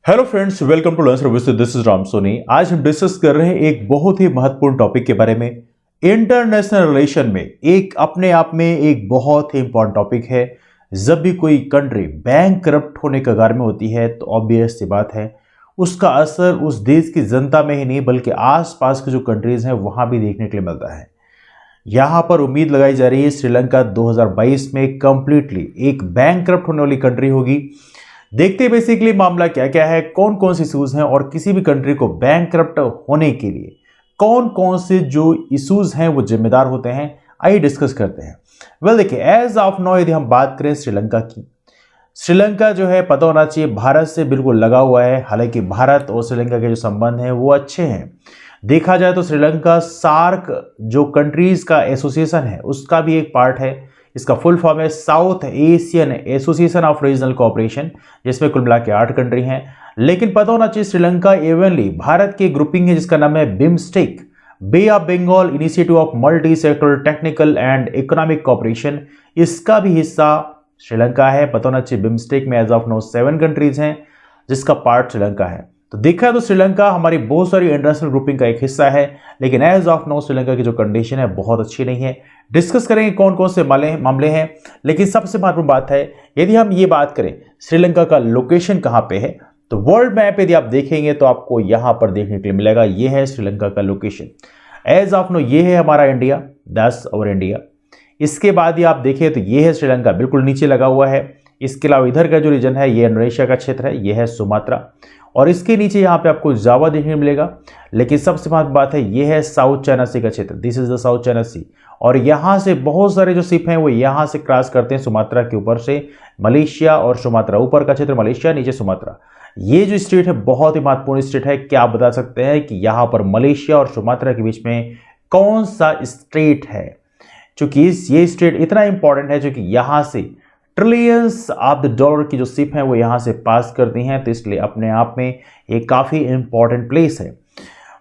Hello friends, welcome to learn service. This is Ram Soni. आज हम discuss कर रहे हैं एक बहुत ही महत्वपूर्ण टॉपिक के बारे में। इंटरनेशनल रिलेशन में एक अपने आप में एक बहुत ही इंपॉर्टेंट टॉपिक है। जब भी कोई कंट्री बैंक करप्ट होने के कगार में होती है तो ऑब्वियस सी बात है उसका असर उस देश की जनता में ही नहीं बल्कि आसपास के जो कंट्रीज हैं वहां भी देखने के लिए मिलता है। यहां पर उम्मीद लगाई जा रही है श्रीलंका 2022 में कंप्लीटली एक बैंक करप्ट होने वाली कंट्री होगी। देखते बेसिकली मामला क्या क्या है, कौन कौन से इश्यूज हैं और किसी भी कंट्री को बैंक करप्ट होने के लिए कौन कौन से जो इश्यूज हैं वो जिम्मेदार होते हैं, आइए डिस्कस करते हैं। देखिए, एज ऑफ नाउ यदि हम बात करें श्रीलंका की, श्रीलंका जो है पता होना चाहिए भारत से बिल्कुल लगा हुआ है। हालांकि भारत और श्रीलंका के जो संबंध हैं वो अच्छे हैं। देखा जाए तो श्रीलंका सार्क जो कंट्रीज का एसोसिएशन है उसका भी एक पार्ट है। इसका फुल फॉर्म है south Asian association of regional cooperation, जिसमें कुल मिला के 8 कंट्री हैं। लेकिन पता होना चाहिए श्रीलंका एवनली भारत की ग्रुपिंग है जिसका नाम है BIMSTEC, bay of Bengal initiative of multi sector technical and economic cooperation, इसका भी हिस्सा श्रीलंका है। पता होना चाहिए बिम्स्टेक में एज ऑफ नाउ 7 कंट्रीज हैं जिसका पार्ट श्रीलंका है। तो देखा तो श्रीलंका हमारी बहुत सारी इंटरनेशनल ग्रुपिंग का एक हिस्सा है, लेकिन एज ऑफ नाउ श्रीलंका की जो कंडीशन है बहुत अच्छी नहीं है। डिस्कस करेंगे कौन कौन से मामले हैं, लेकिन सबसे महत्वपूर्ण बात है यदि हम ये बात करें श्रीलंका का लोकेशन कहां पे है, तो वर्ल्ड मैप यदि आप देखेंगे तो आपको यहां पर देखने के लिए मिलेगा। ये है श्रीलंका का लोकेशन। एज ऑफ नाउ ये है हमारा इंडिया, दैट्स आवर इंडिया। इसके बाद ही आप देखें तो ये है श्रीलंका, बिल्कुल नीचे लगा हुआ है। इसके अलावा इधर का जो रीजन है ये इंडोनेशिया का क्षेत्र है, ये है सुमात्रा, और इसके नीचे यहाँ पे आपको जावा देखने मिलेगा। लेकिन सबसे महत्वपूर्ण बात है ये है साउथ चाइना सी का क्षेत्र, this is the South China Sea. और यहाँ से बहुत सारे जो शिप हैं वो यहाँ से क्रॉस करते हैं सुमात्रा के ऊपर से मलेशिया और सुमात्रा, ऊपर का क्षेत्र मलेशिया, नीचे सुमात्रा। ये जो स्टेट है बहुत ही महत्वपूर्ण स्टेट है। क्या आप बता सकते हैं कि यहाँ पर मलेशिया और सुमात्रा के बीच में कौन सा स्टेट है? चूंकि ये स्टेट इतना इंपॉर्टेंट है क्योंकि यहाँ से ट्रिलियंस ऑफ द डॉलर की जो शिप हैं वो यहाँ से पास करती हैं, तो इसलिए अपने आप में ये काफ़ी इंपॉर्टेंट प्लेस है।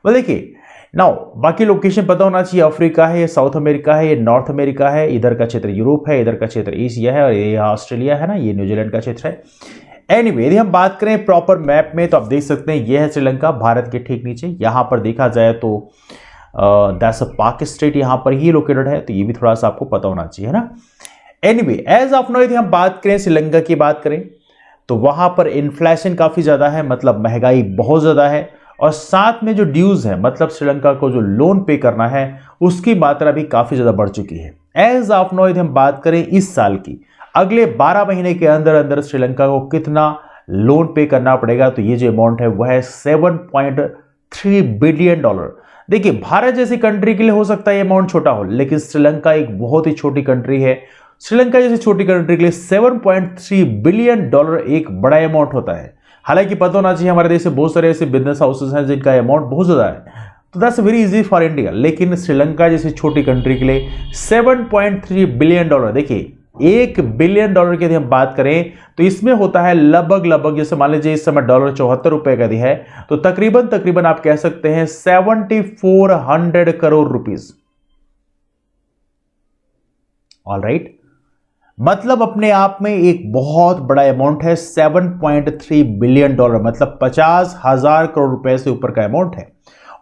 देखिए नाउ बाकी लोकेशन पता होना चाहिए, अफ्रीका है, ये साउथ अमेरिका है, ये नॉर्थ अमेरिका है, इधर का क्षेत्र यूरोप है, इधर का क्षेत्र एशिया है, और ये ऑस्ट्रेलिया है ना, ये न्यूजीलैंड का क्षेत्र है। एनीवे यदि हम बात करें प्रॉपर मैप में तो आप देख सकते हैं ये है श्रीलंका भारत के ठीक नीचे। यहाँ पर देखा जाए तो दैट्स अ पाक स्टेट यहाँ पर ही लोकेटेड है, तो ये भी थोड़ा सा आपको पता होना चाहिए ना। एनीवे एज ऑफ नाउ यदि हम बात करें श्रीलंका की बात करें तो वहां पर इन्फ्लेशन काफी ज्यादा है, मतलब महंगाई बहुत ज्यादा है, और साथ में जो ड्यूज है मतलब श्रीलंका को जो लोन पे करना है उसकी मात्रा भी काफी ज्यादा बढ़ चुकी है। एज ऑफ नाउ यदि हम बात करें इस साल की, अगले 12 महीने के अंदर अंदर श्रीलंका को कितना लोन पे करना पड़ेगा, तो ये जो अमाउंट है वह है $7.3 बिलियन। देखिए भारत जैसी कंट्री के लिए हो सकता है ये अमाउंट छोटा हो, लेकिन श्रीलंका एक बहुत ही छोटी कंट्री है। श्रीलंका जैसी छोटी कंट्री के लिए $7.3 बिलियन एक बड़ा अमाउंट होता है। हालांकि पता होना चाहिए हमारे देश से बहुत सारे ऐसे बिजनेस हाउसेस हैं जिनका अमाउंट बहुत ज्यादा है, तो that's very easy for India. लेकिन श्रीलंका जैसी छोटी कंट्री के लिए $7.3 बिलियन, देखिए $1 बिलियन की यदि हम बात करें तो इसमें होता है लगभग जैसे मान लीजिए इस समय डॉलर 74 रुपए का है, तो तकरीबन आप कह सकते हैं 7400 करोड़ रुपीस। ऑलराइट, मतलब अपने आप में एक बहुत बड़ा अमाउंट है। $7.3 बिलियन, मतलब 50,000 करोड़ रुपए से ऊपर का अमाउंट है।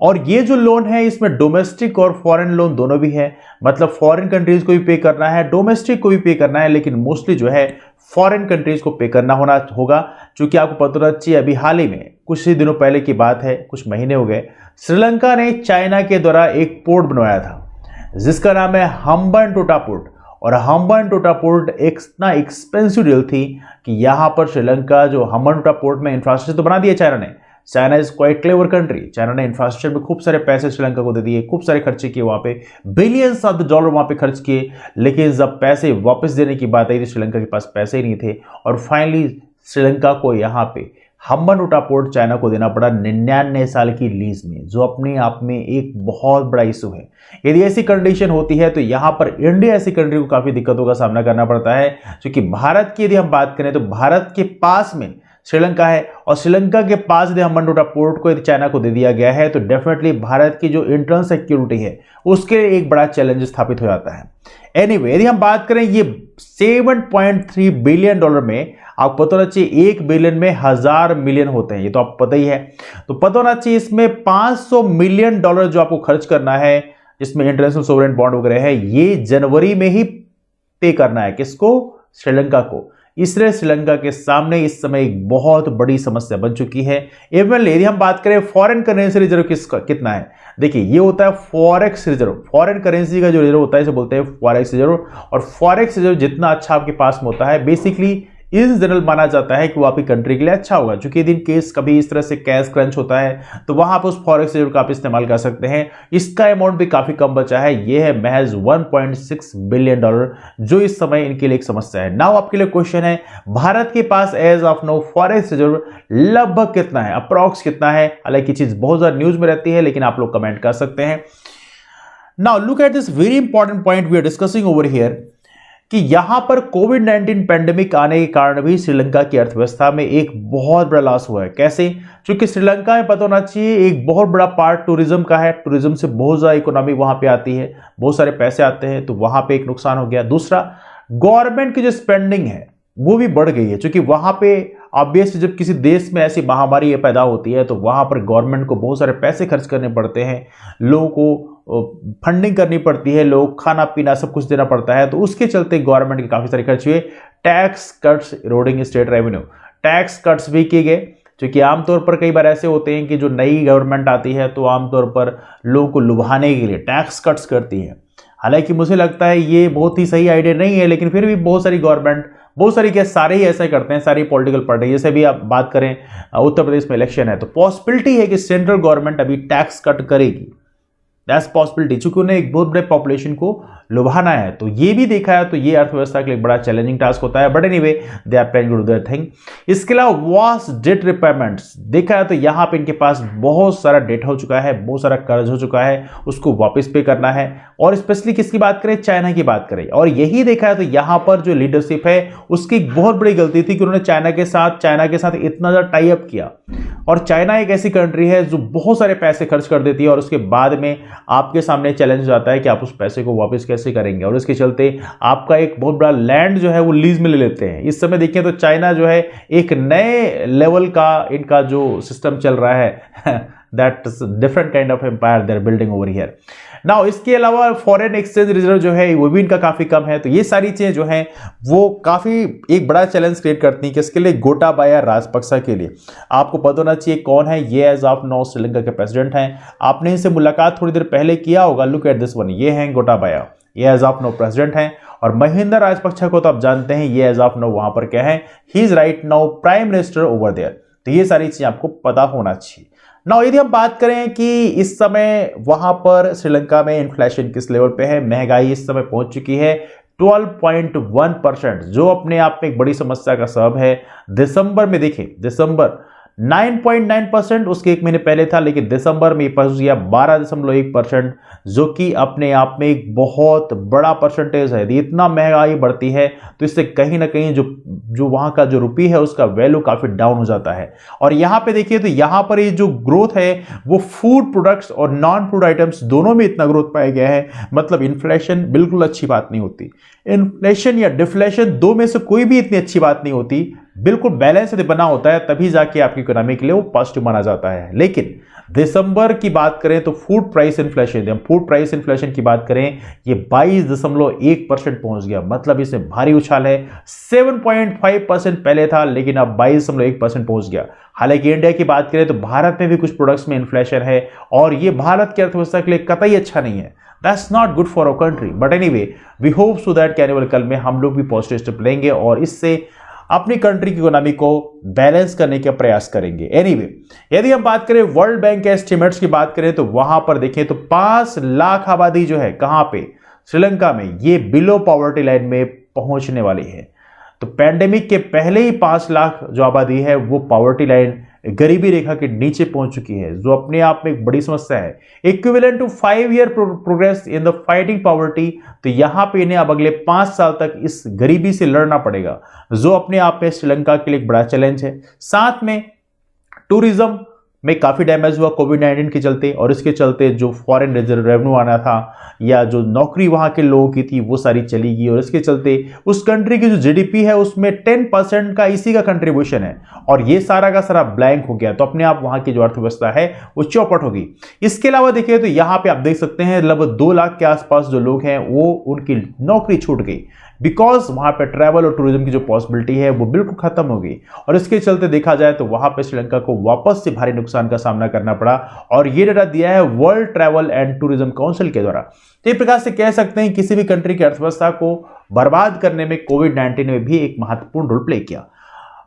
और ये जो लोन है इसमें डोमेस्टिक और फॉरेन लोन दोनों भी है, मतलब फॉरेन कंट्रीज को भी पे करना है, डोमेस्टिक को भी पे करना है, लेकिन मोस्टली जो है फॉरेन कंट्रीज को पे करना होगा। क्योंकि आपको पता होना चाहिए अभी हाल ही में कुछ ही दिनों पहले की बात है, कुछ महीने हो गए, श्रीलंका ने चाइना के द्वारा एक पोर्ट बनवाया था जिसका नाम है हम्बनटोटा पोर्ट। और हम्बनटोटा पोर्ट इतना एक्सपेंसिव डील थी कि यहां पर श्रीलंका जो हम्बनटोटा पोर्ट में इंफ्रास्ट्रक्चर तो बना दिया चाइना ने। China is quite clever country. China ने इंफ्रास्ट्रक्चर में खूब सारे पैसे श्रीलंका को दे दिए, खूब सारे खर्चे किए, वहां पे बिलियंस ऑफ द डॉलर वहां पे खर्च किए। लेकिन जब पैसे वापस देने की बात आई तो श्रीलंका के पास पैसे ही नहीं थे, और फाइनली श्रीलंका को यहाँ पे हम्बनटोटा पोर्ट चाइना को देना पड़ा 99 साल की लीज में, जो अपने आप में एक बहुत बड़ा इशू है। यदि ऐसी कंडीशन होती है तो यहाँ पर इंडिया ऐसी कंट्री को काफी दिक्कतों का सामना करना पड़ता है। क्योंकि भारत की यदि हम बात करें तो भारत के पास में श्रीलंका है, और श्रीलंका के पास यदि हम्बनटोटा पोर्ट को यदि चाइना को दे दिया गया है तो डेफिनेटली भारत की जो इंटरनल सिक्योरिटी है उसके लिए एक बड़ा चैलेंज स्थापित हो जाता है। एनीवे यदि हम बात करें ये $7.3 बिलियन में आपको पता होना चाहिए 1 बिलियन में 1000 मिलियन होते हैं, ये तो आपको पता ही है। तो पता होना चाहिए इसमें $500 मिलियन जो आपको खर्च करना है, जिसमें इंटरनेशनल सोवरेन बॉन्ड वगैरह है, ये जनवरी में ही पे करना है। किसको? श्रीलंका को। इसलिए श्रीलंका के सामने इस समय एक बहुत बड़ी समस्या बन चुकी है। एवं यदि हम बात करें फॉरेन करेंसी रिजर्व कितना है, देखिए ये होता है फॉरेक्स रिजर्व। फॉरेन करेंसी का जो रिजर्व होता है इसे बोलते हैं फॉरेक्स रिजर्व। और फॉरेक्स रिजर्व जितना अच्छा आपके पास में होता है, बेसिकली इन जनरल माना जाता है कि वो आपकी कंट्री के लिए अच्छा होगा। क्योंकि यदि केस कभी इस तरह से कैश क्रंच होता है तो वहां पर उस फॉरेक्स रिजर्व का आप इस्तेमाल कर सकते हैं। इसका अमाउंट भी काफी कम बचा है, ये है महज $1.6 बिलियन, जो इस समय इनके लिए एक समस्या है। नाउ आपके लिए क्वेश्चन है, भारत के पास as of now forex reserve लगभग कितना है, अप्रॉक्स कितना है? हालांकि चीज बहुत ज्यादा न्यूज में रहती है, लेकिन आप लोग कमेंट कर सकते हैं। Now look at this very important point we are discussing over here, कि यहां पर कोविड-19 पैंडेमिक आने के कारण भी श्रीलंका की अर्थव्यवस्था में एक बहुत बड़ा लॉस हुआ है। कैसे? क्योंकि श्रीलंका में पता होना चाहिए एक बहुत बड़ा पार्ट टूरिज्म का है। टूरिज्म से बहुत ज्यादा इकोनॉमी वहां पे आती है, बहुत सारे पैसे आते हैं, तो वहां पे एक नुकसान हो गया। दूसरा, गवर्नमेंट की जो स्पेंडिंग है वो भी बढ़ गई है, क्योंकि वहां पे ऑब्वियसली जब किसी देश में ऐसी महामारी पैदा होती है तो वहां पर गवर्नमेंट को बहुत सारे पैसे खर्च करने पड़ते हैं, लोगों को फंडिंग करनी पड़ती है, लोग खाना पीना सब कुछ देना पड़ता है। तो उसके चलते गवर्नमेंट के काफी सारे खर्च हुए। Tax cuts eroding state revenue, tax cuts भी किए गए, क्योंकि आमतौर पर कई बार ऐसे होते हैं कि जो नई गवर्नमेंट आती है तो आमतौर पर लोगों को लुभाने के लिए टैक्स कट्स करती है। हालांकि मुझे लगता है ये बहुत ही सही आइडिया नहीं है, लेकिन फिर भी बहुत सारी गवर्नमेंट, बहुत सारी क्या सारे ही ऐसा करते हैं, सारी पॉलिटिकल पार्टी। जैसे भी आप बात करें उत्तर प्रदेश में इलेक्शन है तो पॉसिबिलिटी है कि सेंट्रल गवर्नमेंट अभी टैक्स कट करेगी, दैट्स पॉसिबिलिटी, चूंकि उन्हें एक बहुत बड़े पॉपुलेशन को लुभाना है। तो ये भी देखा है, तो ये अर्थव्यवस्था के लिए बड़ा चैलेंजिंग टास्क होता है। But anyway they are planning to do their thing. इसके अलावा वास्ट डेट रिपेमेंट्स देखा है तो यहाँ पे इनके पास बहुत सारा डेट हो चुका है, बहुत सारा कर्ज हो चुका है, उसको वापस पे करना है। और स्पेशली किसकी बात करें? चाइना की बात करें। और यही देखा है तो यहाँ पर जो लीडरशिप है उसकी एक बहुत बड़ी गलती थी कि उन्होंने चाइना के साथ इतना ज्यादा टाई अप किया। और चाइना एक ऐसी कंट्री है जो बहुत सारे पैसे खर्च कर देती है और उसके बाद में आपके सामने चैलेंज हो जाता है कि आप उस पैसे को वापस कैसे करेंगे। और इसके चलते आपका एक बहुत बड़ा लैंड जो है वो लीज में ले लेते हैं। इस समय देखिए तो चाइना जो है एक नए लेवल का इनका जो सिस्टम चल रहा है that different kind of empire they are building over here. Now इसके अलावा फॉरेन एक्सचेंज रिजर्व जो है वो भी इनका काफी कम है। तो ये सारी चीजें जो हैं वो काफी एक बड़ा चैलेंज क्रिएट करती हैं किसके लिए? गोटाबाया राजपक्सा के लिए। आपको पता होना चाहिए कौन है ये, एज ऑफ नाउ श्रीलंका के प्रेसिडेंट हैं। आपने इनसे मुलाकात थोड़ी देर पहले किया होगा। लुक एट दिस वन, ये हैं गोटाबाया, ये एज ऑफ नाउ प्रेसिडेंट हैं। और महिंदा राजपक्सा को तो आप जानते हैं, ये एज ऑफ नाउ वहां पर क्या है, he is right now prime minister over there. तो ये सारी चीजें आपको पता होना चाहिए। नाउ यदि हम बात करें कि इस समय वहां पर श्रीलंका में इन्फ्लेशन किस लेवल पे है, महंगाई इस समय पहुंच चुकी है 12.1%, जो अपने आप में एक बड़ी समस्या का सबब है। दिसंबर में देखें, दिसंबर 9.9%, उसके एक महीने पहले था, लेकिन दिसंबर में पहुंच गया 12.1%, जो कि अपने आप में एक बहुत बड़ा परसेंटेज है। यदि इतना महंगाई बढ़ती है तो इससे कहीं ना कहीं जो वहां का जो रुपये है उसका वैल्यू काफी डाउन हो जाता है। और यहां पे देखिए तो यहां पर ये जो ग्रोथ है वो फूड प्रोडक्ट्स और नॉन फूड आइटम्स दोनों में इतना ग्रोथ पाया गया है। मतलब इन्फ्लेशन बिल्कुल अच्छी बात नहीं होती, इन्फ्लेशन या डिफ्लेशन दो में से कोई भी इतनी अच्छी बात नहीं होती। बिल्कुल बैलेंस यदि बना होता है तभी जाके आपकी इकोनॉमी के लिए वो पॉजिटिव माना जाता है। लेकिन दिसंबर की बात करें तो फूड प्राइस इन्फ्लेशन, हम फूड प्राइस इन्फ्लेशन की बात करें, ये 22.1% पहुंच गया। मतलब इसमें भारी उछाल है। 7.5% पहले था, लेकिन अब 22.1% पहुंच गया। हालांकि इंडिया की बात करें तो भारत में भी कुछ प्रोडक्ट्स में इन्फ्लेशन है और ये भारत की अर्थव्यवस्था के लिए कतई अच्छा नहीं है। That's not good for our country. But anyway, we hope so that आने वाले कल में हम लोग भी पॉजिटिव स्टेप लेंगे और इससे अपनी कंट्री की इकोनॉमी को बैलेंस करने का प्रयास करेंगे। एनीवे, यदि हम बात करें वर्ल्ड बैंक के एस्टिमेट्स की बात करें तो वहां पर देखें तो 5 लाख आबादी जो है कहां पे, श्रीलंका में, ये बिलो पॉवर्टी लाइन में पहुंचने वाली है। तो पैंडेमिक के पहले ही 5 लाख जो आबादी है वो पॉवर्टी लाइन, गरीबी रेखा के नीचे पहुंच चुकी है, जो अपने आप में एक बड़ी समस्या है। Equivalent to 5 year progress in the fighting poverty. तो यहां पे इन्हें अब अगले 5 साल तक इस गरीबी से लड़ना पड़ेगा, जो अपने आप में श्रीलंका के लिए एक बड़ा चैलेंज है। साथ में टूरिज्म में काफ़ी डैमेज हुआ कोविड-19 के चलते, और इसके चलते जो फॉरेन रिजर्व रेवेन्यू आना था या जो नौकरी वहाँ के लोगों की थी वो सारी चली गई, और इसके चलते उस कंट्री की जो जीडीपी है उसमें 10% का इसी का कंट्रीब्यूशन है, और ये सारा का सारा ब्लैंक हो गया, तो अपने आप वहाँ की जो अर्थव्यवस्था है वो चौपट होगी। इसके अलावा देखिए तो यहाँ पे आप देख सकते हैं लगभग 2 लाख के आसपास जो लोग हैं वो उनकी नौकरी छूट गई, बिकॉज वहां पे ट्रैवल और टूरिज्म की जो पॉसिबिलिटी है वो बिल्कुल खत्म हो गई, और इसके चलते देखा जाए तो वहां पे श्रीलंका को वापस से भारी नुकसान का सामना करना पड़ा, और ये डाटा दिया है world travel and tourism council के द्वारा। तो एक प्रकार से कह सकते हैं किसी भी कंट्री की अर्थव्यवस्था को बर्बाद करने में कोविड-19 ने भी एक महत्वपूर्ण रोल प्ले किया।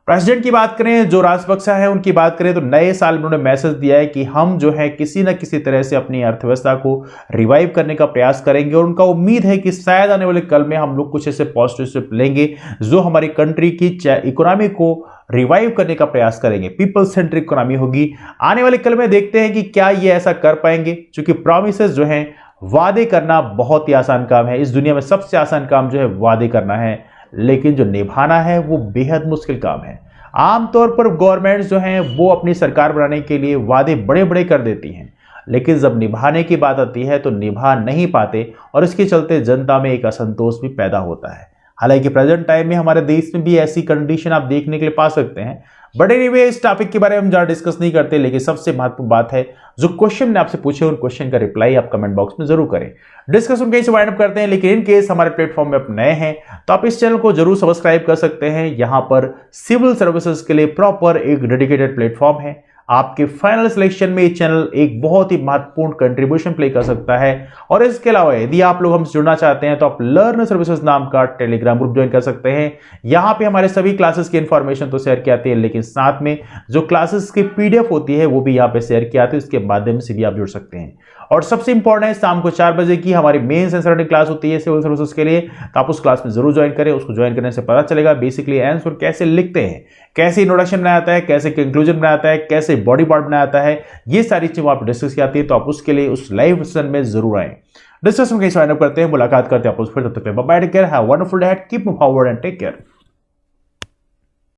प्रेसिडेंट की बात करें, जो राजपक्षे हैं उनकी बात करें तो नए साल में उन्होंने मैसेज दिया है कि हम जो है किसी न किसी तरह से अपनी अर्थव्यवस्था को रिवाइव करने का प्रयास करेंगे, और उनका उम्मीद है कि शायद आने वाले कल में हम लोग कुछ ऐसे पॉजिटिव स्टेप लेंगे जो हमारी कंट्री की इकोनॉमी को रिवाइव करने का प्रयास करेंगे, पीपल सेंट्रिक इकोनॉमी होगी। आने वाले कल में देखते हैं कि क्या ये ऐसा कर पाएंगे, क्योंकि प्रॉमिसेस जो हैं, वादे करना बहुत ही आसान काम है, इस दुनिया में सबसे आसान काम जो है वादे करना है, लेकिन जो निभाना है वो बेहद मुश्किल काम है। आमतौर पर गवर्नमेंट्स जो हैं वो अपनी सरकार बनाने के लिए वादे बड़े बड़े कर देती हैं, लेकिन जब निभाने की बात आती है तो निभा नहीं पाते, और इसके चलते जनता में एक असंतोष भी पैदा होता है। हालांकि प्रेजेंट टाइम में हमारे देश में भी ऐसी कंडीशन आप देखने के लिए पा सकते हैं, बट एनीवे इस टॉपिक के बारे में हम ज़्यादा डिस्कस नहीं करते, लेकिन सबसे महत्वपूर्ण बात है जो क्वेश्चन ने आपसे पूछे उन क्वेश्चन का रिप्लाई आप कमेंट बॉक्स में जरूर करें। डिस्कशन कहीं से वाइंड अप करते हैं, लेकिन इन केस हमारे प्लेटफॉर्म में आप नए हैं तो आप इस चैनल को जरूर सब्सक्राइब कर सकते हैं। यहां पर सिविल सर्विसेज के लिए प्रॉपर एक डेडिकेटेड प्लेटफॉर्म है। आपके फाइनल सिलेक्शन में ये चैनल एक बहुत ही महत्वपूर्ण कंट्रीब्यूशन प्ले कर सकता है, और इसके अलावा यदि आप लोग हमसे जुड़ना चाहते हैं तो आप लर्न सर्विसेज नाम का टेलीग्राम ग्रुप ज्वाइन कर सकते हैं। यहां पे हमारे सभी क्लासेस की इंफॉर्मेशन तो शेयर की आती है, लेकिन साथ में जो क्लासेस की पीडीएफ होती है वो भी यहाँ पे शेयर की आती है, उसके माध्यम से भी आप जुड़ सकते हैं। और सबसे इंपॉर्टेंट है, शाम को 4 बजे की हमारी मेंस एंड सराउंडिंग क्लास होती है सिविल सर्विसेज के लिए, तो आप उस क्लास में जरूर ज्वाइन करें। उसको ज्वाइन करने से पता चलेगा बेसिकली आंसर कैसे लिखते हैं, कैसे इंट्रोडक्शन बनाया जाता है, कैसे कंक्लूजन बनाया जाता है, कैसे बॉडी पार्ट बनाया जाता है, ये सारी चीजें वहां पर डिस्कस की आती है। तो आप उसके लिए उस लाइव सेशन में जरूर आए। डिस्कशन कहीं साइन अप करते हैं, मुलाकात करते हैं आप उस फिर, तब तक bye, take care, have a wonderful day, keep moving forward and take care.